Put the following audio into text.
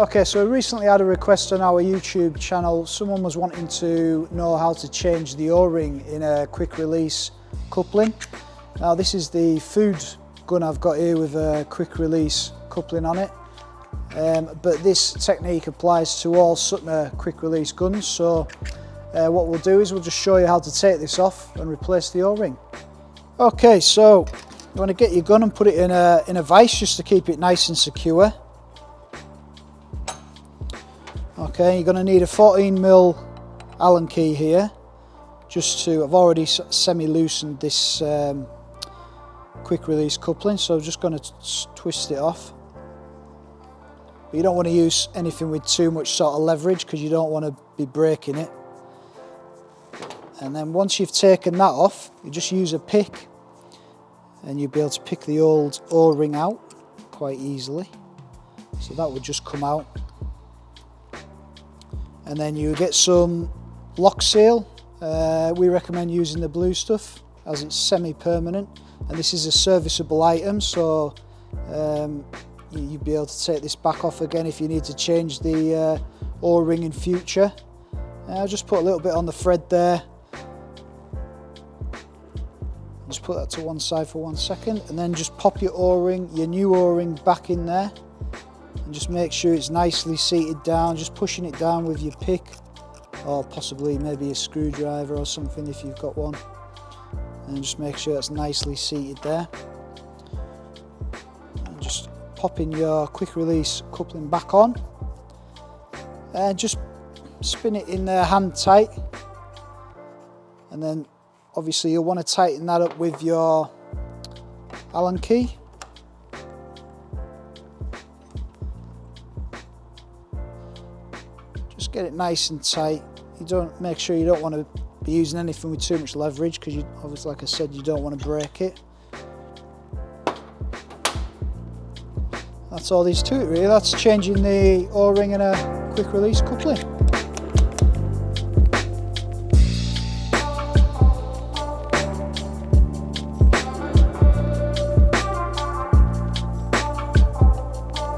Okay, so we recently had a request on our YouTube channel. Someone was wanting to know how to change the O-ring in a quick release coupling. Now this is the food gun I've got here with a quick release coupling on it. But this technique applies to all Sutner quick release guns. So what we'll do is we'll just show you how to take this off and replace the O-ring. Okay, so you want to get your gun and put it in a vise just to keep it nice and secure. Okay, you're going to need a 14mm Allen key here. I've already semi-loosened this quick release coupling, so I'm just going to twist it off. But you don't want to use anything with too much sort of leverage because you don't want to be breaking it. And then once you've taken that off, you just use a pick and you'll be able to pick the old O-ring out quite easily. So that would just come out. And then you get some lock seal. We recommend using the blue stuff as it's semi-permanent, and this is a serviceable item, so you'd be able to take this back off again if you need to change the O-ring in future. I'll just put a little bit on the thread there. Just put that to one side for 1 second, and then just pop your new O-ring back in there. And just make sure it's nicely seated down, just pushing it down with your pick, or possibly maybe a screwdriver or something if you've got one. And just make sure it's nicely seated there. And just popping your quick release coupling back on. And just spin it in there hand tight. And then obviously you'll want to tighten that up with your Allen key. Just get it nice and tight. Make sure you don't want to be using anything with too much leverage because you obviously, like I said, you don't want to break it. That's all there is to it really. That's changing the O-ring in a quick release coupling.